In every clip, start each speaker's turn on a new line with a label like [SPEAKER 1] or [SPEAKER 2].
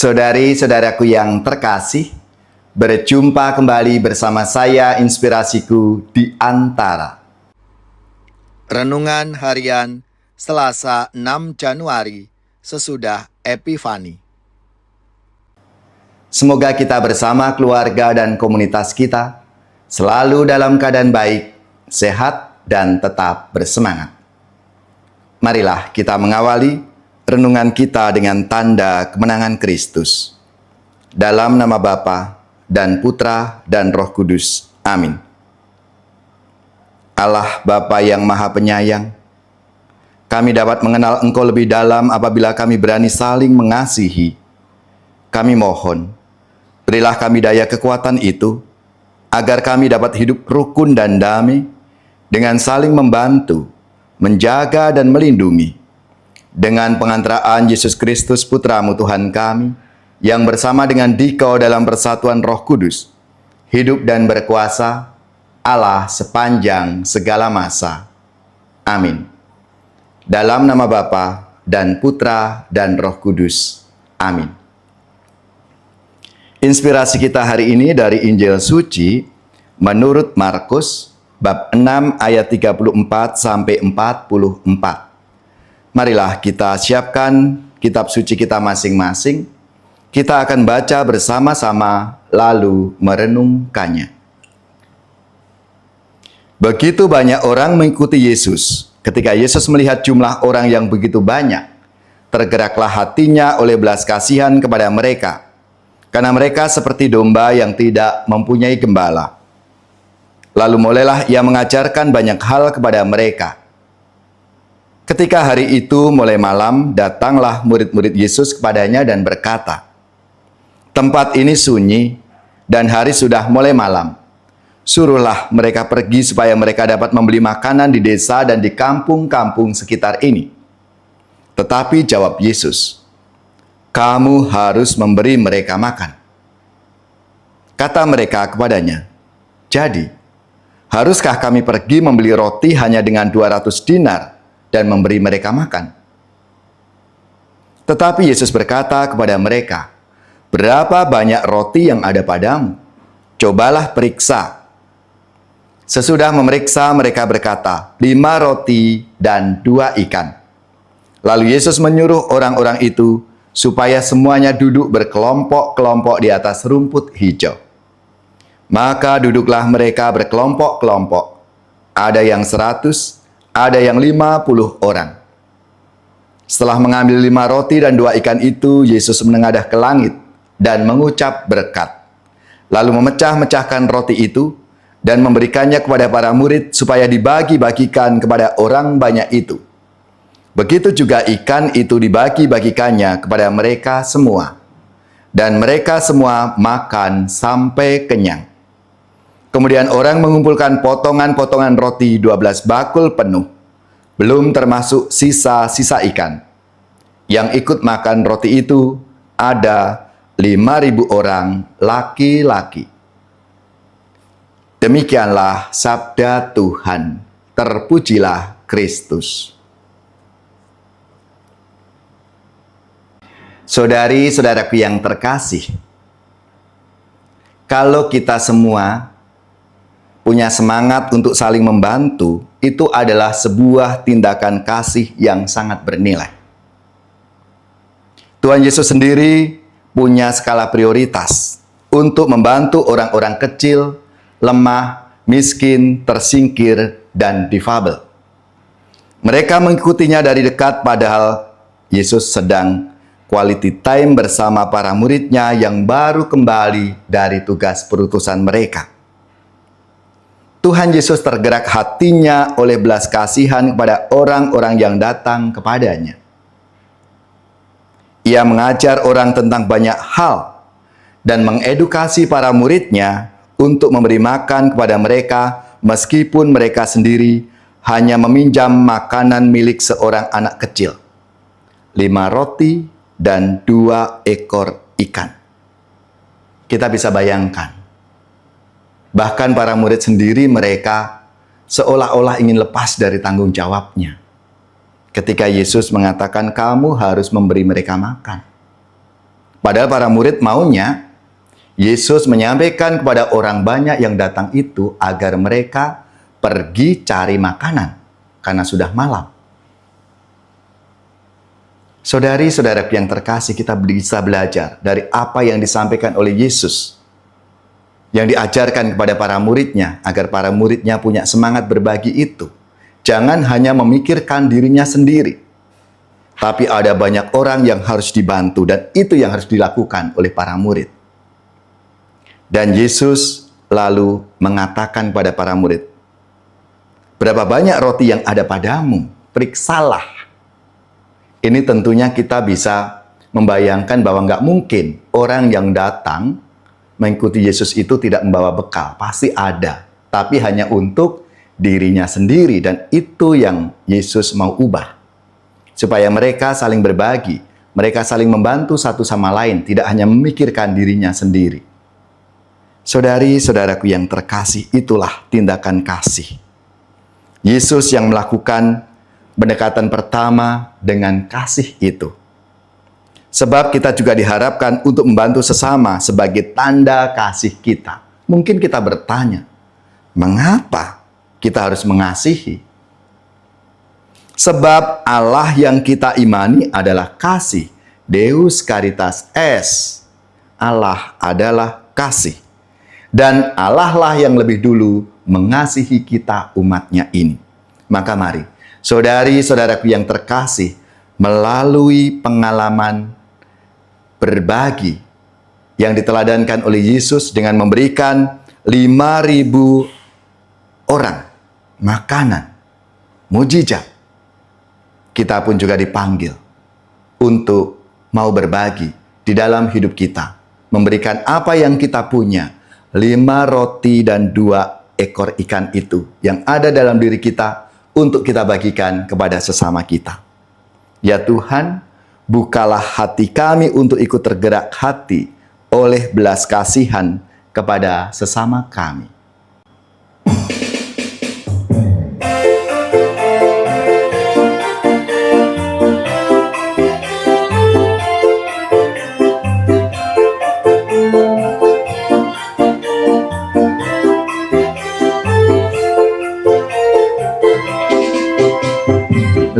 [SPEAKER 1] Saudari-saudaraku yang terkasih, berjumpa kembali bersama saya Inspirasiku di Antara. Renungan Harian Selasa 6 Januari sesudah Epifani. Semoga kita bersama keluarga dan komunitas kita selalu dalam keadaan baik, sehat, dan tetap bersemangat. Marilah kita mengawali renungan kita dengan tanda kemenangan Kristus. Dalam nama Bapa dan Putra dan Roh Kudus. Amin. Allah Bapa yang Maha Penyayang, kami dapat mengenal Engkau lebih dalam apabila kami berani saling mengasihi. Kami mohon, berilah kami daya kekuatan itu, agar kami dapat hidup rukun dan damai, dengan saling membantu, menjaga dan melindungi. Dengan pengantaraan Yesus Kristus Putramu Tuhan kami, yang bersama dengan Dikau dalam persatuan Roh Kudus, hidup dan berkuasa, Allah sepanjang segala masa. Amin. Dalam nama Bapa dan Putra dan Roh Kudus. Amin. Inspirasi kita hari ini dari Injil Suci menurut Markus, bab 6 ayat 34 sampai 44. Marilah kita siapkan kitab suci kita masing-masing. Kita akan baca bersama-sama lalu merenungkannya. Begitu banyak orang mengikuti Yesus. Ketika Yesus melihat jumlah orang yang begitu banyak, tergeraklah hatinya oleh belas kasihan kepada mereka, karena mereka seperti domba yang tidak mempunyai gembala. Lalu mulailah ia mengajarkan banyak hal kepada mereka. Ketika hari itu mulai malam, datanglah murid-murid Yesus kepadanya dan berkata, "Tempat ini sunyi dan hari sudah mulai malam. Suruhlah mereka pergi supaya mereka dapat membeli makanan di desa dan di kampung-kampung sekitar ini." Tetapi jawab Yesus, "Kamu harus memberi mereka makan." Kata mereka kepadanya, "Jadi, haruskah kami pergi membeli roti hanya dengan 200 dinar dan memberi mereka makan?" Tetapi Yesus berkata kepada mereka, "Berapa banyak roti yang ada padamu? Cobalah periksa." Sesudah memeriksa, mereka berkata, 5 roti dan 2 ikan. Lalu Yesus menyuruh orang-orang itu supaya semuanya duduk berkelompok-kelompok di atas rumput hijau. Maka duduklah mereka berkelompok-kelompok. Ada yang 100, ada yang 50 orang. Setelah mengambil 5 roti dan 2 ikan itu, Yesus menengadah ke langit dan mengucap berkat. Lalu memecah-mecahkan roti itu dan memberikannya kepada para murid supaya dibagi-bagikan kepada orang banyak itu. Begitu juga ikan itu dibagi-bagikannya kepada mereka semua. Dan mereka semua makan sampai kenyang. Kemudian orang mengumpulkan potongan-potongan roti 12 bakul penuh, belum termasuk sisa-sisa ikan. Yang ikut makan roti itu ada 5.000 orang laki-laki. Demikianlah sabda Tuhan. Terpujilah Kristus. Saudari-saudaraku yang terkasih, kalau kita semua punya semangat untuk saling membantu, itu adalah sebuah tindakan kasih yang sangat bernilai. Tuhan Yesus sendiri punya skala prioritas untuk membantu orang-orang kecil, lemah, miskin, tersingkir, dan difabel. Mereka mengikutinya dari dekat padahal Yesus sedang quality time bersama para muridnya yang baru kembali dari tugas perutusan mereka. Tuhan Yesus tergerak hatinya oleh belas kasihan kepada orang-orang yang datang kepadanya. Ia mengajar orang tentang banyak hal dan mengedukasi para muridnya untuk memberi makan kepada mereka meskipun mereka sendiri hanya meminjam makanan milik seorang anak kecil, 5 roti dan 2 ekor ikan. Kita bisa bayangkan, bahkan para murid sendiri mereka seolah-olah ingin lepas dari tanggung jawabnya. Ketika Yesus mengatakan kamu harus memberi mereka makan. Padahal para murid maunya Yesus menyampaikan kepada orang banyak yang datang itu agar mereka pergi cari makanan karena sudah malam. Saudari-saudaraku yang terkasih, kita bisa belajar dari apa yang disampaikan oleh Yesus, yang diajarkan kepada para muridnya, agar para muridnya punya semangat berbagi itu. Jangan hanya memikirkan dirinya sendiri, tapi ada banyak orang yang harus dibantu, dan itu yang harus dilakukan oleh para murid. Dan Yesus lalu mengatakan kepada para murid, "Berapa banyak roti yang ada padamu? Periksalah." Ini tentunya kita bisa membayangkan bahwa nggak mungkin orang yang datang mengikuti Yesus itu tidak membawa bekal. Pasti ada, tapi hanya untuk dirinya sendiri, dan itu yang Yesus mau ubah. Supaya mereka saling berbagi, mereka saling membantu satu sama lain, tidak hanya memikirkan dirinya sendiri. Saudari-saudaraku yang terkasih, itulah tindakan kasih. Yesus yang melakukan pendekatan pertama dengan kasih itu. Sebab kita juga diharapkan untuk membantu sesama sebagai tanda kasih kita. Mungkin kita bertanya, mengapa kita harus mengasihi? Sebab Allah yang kita imani adalah kasih. Deus Caritas Est. Allah adalah kasih. Dan Allah lah yang lebih dulu mengasihi kita umatnya ini. Maka mari, saudari-saudaraku yang terkasih, melalui pengalaman berbagi yang diteladankan oleh Yesus dengan memberikan 5.000 orang makanan, mujizat, kita pun juga dipanggil untuk mau berbagi di dalam hidup kita, memberikan apa yang kita punya, 5 roti dan 2 ekor ikan itu yang ada dalam diri kita, untuk kita bagikan kepada sesama kita. Ya Tuhan, bukalah hati kami untuk ikut tergerak hati oleh belas kasihan kepada sesama kami.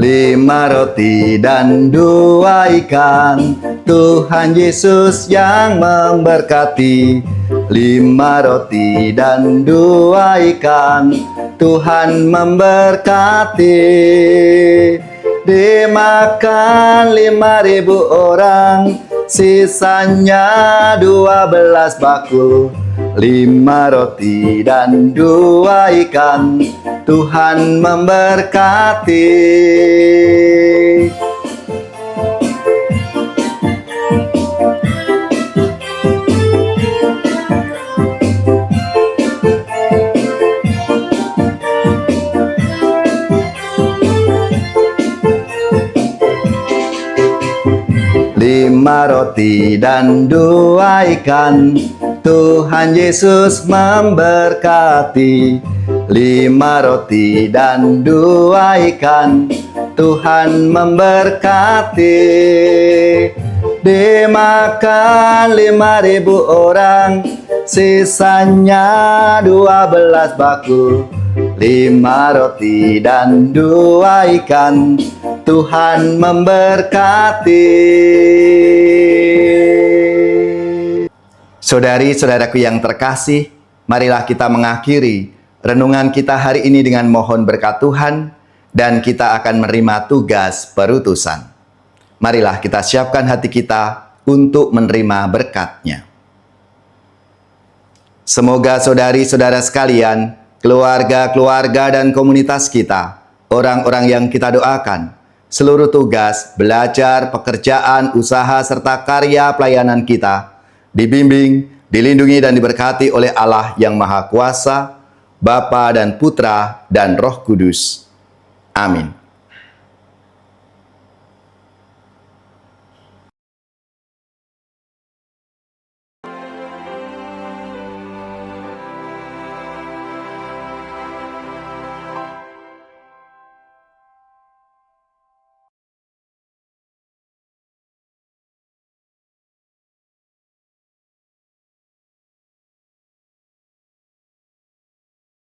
[SPEAKER 1] Lima roti dan 2 ikan, Tuhan Yesus yang memberkati. 5 roti dan 2 ikan, Tuhan memberkati. Dimakan 5.000 orang, sisanya 12 bakul. 5 roti dan 2 ikan, Tuhan memberkati. Lima roti dan 2 ikan, Tuhan Yesus memberkati. 5 roti dan 2 ikan, Tuhan memberkati. Dimakan 5.000 orang, sisanya 12 bakul. 5 roti dan 2 ikan, Tuhan memberkati. Saudari-saudaraku yang terkasih, marilah kita mengakhiri renungan kita hari ini dengan mohon berkat Tuhan, dan kita akan menerima tugas perutusan. Marilah kita siapkan hati kita untuk menerima berkat-Nya. Semoga saudari-saudara sekalian, keluarga-keluarga dan komunitas kita, orang-orang yang kita doakan, seluruh tugas, belajar, pekerjaan, usaha, serta karya pelayanan kita, dibimbing, dilindungi dan diberkati oleh Allah yang Maha Kuasa, Bapa dan Putra dan Roh Kudus. Amin.